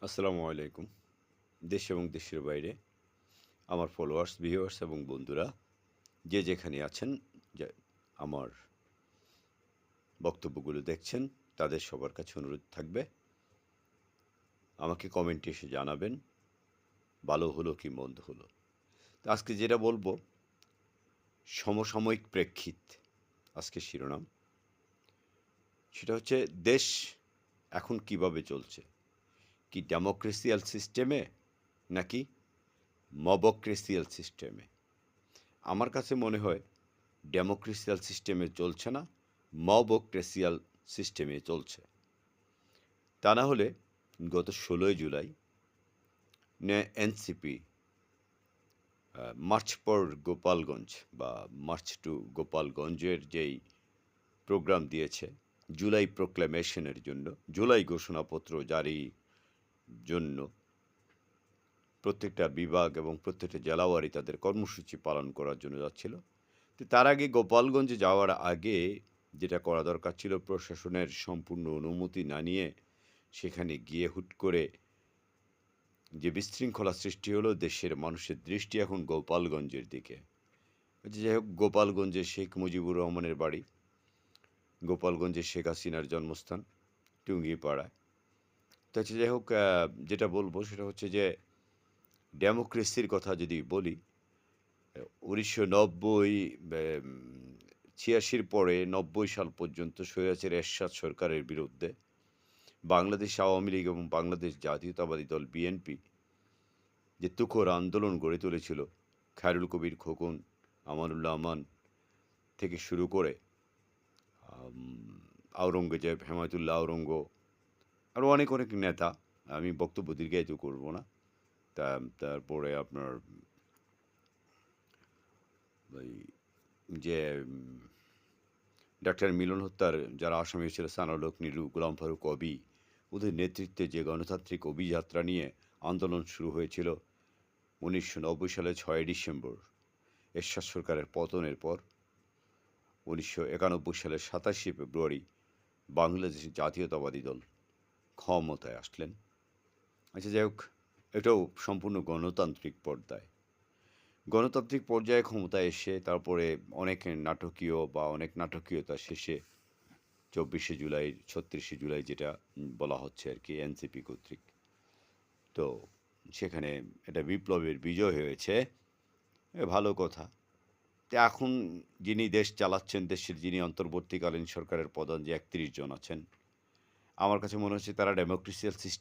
আসসালামু আলাইকুম। দেশ এবং দেশের বাইরে আমার ফলোয়ার্স, ভিউয়ার্স এবং বন্ধুরা যে যেখানে আছেন, যে আমার বক্তব্যগুলো দেখছেন, তাদের সবার কাছে অনুরোধ থাকবে, আমাকে কমেন্টে এসে জানাবেন, ভালো হলো কি মন্দ হলো। তো আজকে যেটা বলবো, সমসাময়িক প্রেক্ষিত, আজকে শিরোনাম। সেটা হচ্ছে দেশ এখন কিভাবে চলছে? কি ডেমোক্রেসিয়াল সিস্টেমে নাকি মবক্রেসিয়াল সিস্টেমে? আমার কাছে মনে হয় ডেমোক্রেসিয়াল সিস্টেমে চলছে না, মবক্রেসিয়াল সিস্টেমে চলছে। তা না হলে গত ১৬ই July NCP March for Gopalganj বা মার্চ টু গোপালগঞ্জের যেই প্রোগ্রাম দিয়েছে জুলাই প্রোক্লেমেশনের জন্য, জুলাই ঘোষণাপত্র জারির জন্য প্রত্যেকটা বিভাগ এবং প্রত্যেকটা জেলাওয়ারি তাদের কর্মসূচি পালন করার জন্য যাচ্ছিল। তো তার আগে গোপালগঞ্জে যাওয়ার আগে যেটা করা দরকার ছিল, প্রশাসনের সম্পূর্ণ অনুমতি না নিয়ে সেখানে গিয়ে হুট করে যে বিশৃঙ্খলা সৃষ্টি হলো, দেশের মানুষের দৃষ্টি এখন গোপালগঞ্জের দিকে। যাই হোক, গোপালগঞ্জে শেখ মুজিবুর রহমানের বাড়ি, গোপালগঞ্জে শেখ হাসিনার জন্মস্থান টুঙ্গিপাড়ায়। তো হচ্ছে, যাই হোক, যেটা বলবো সেটা হচ্ছে যে ডেমোক্রেসির কথা যদি বলি, ১৯৯০ ৮৬-র পরে ৯০ সাল পর্যন্ত স্বৈরাচারী এরশাদ সরকারের বিরুদ্ধে বাংলাদেশ আওয়ামী লীগ এবং বাংলাদেশ জাতীয়তাবাদী দল বিএনপি যে তুখোড় আন্দোলন গড়ে তুলেছিল, খায়রুল কবির খোকন, আমানুল্লাহ আমান থেকে শুরু করে আম আওরঙ্গজেব, হেমায়েতুল্লাহ আওরঙ্গ, আরও অনেক অনেক নেতা, আমি বক্তব্য দীর্ঘায়িত করব না। তারপরে আপনার ওই যে ডাক্তার মিলন হত্যার যারা আসামি ছিল, সানাউল হক, নীলু, গোলাম ফারুক, অবি, ওদের নেতৃত্বে যে গণতান্ত্রিক অভিযাত্রা নিয়ে আন্দোলন শুরু হয়েছিল ১৯৯০ সালের ৬ ডিসেম্বর এরশাদ সরকারের পতনের পর। ১৯৯১ সালের ২৭শে ফেব্রুয়ারি বাংলাদেশ জাতীয়তাবাদী দল ক্ষমতায় আসলেন। আচ্ছা, যাই হোক, এটাও সম্পূর্ণ গণতান্ত্রিক পর্যায়ে। গণতান্ত্রিক পর্যায়ে ক্ষমতায় এসে তারপরে অনেক নাটকীয় বা অনেক নাটকীয়তা শেষে ২৪শে জুলাই, ৩৬শে জুলাই যেটা বলা হচ্ছে আর কি এনসিপি কর্তৃক, তো সেখানে এটা বিপ্লবের বিজয় হয়েছে। ভালো কথা। তো এখন যিনি দেশ চালাচ্ছেন, দেশের যিনি অন্তর্বর্তীকালীন সরকারের প্রধান যে ৩১ জন আছেন, আমার কাছে মনে হচ্ছে তারা ডেমোক্রেসিয়াল সিস্টেম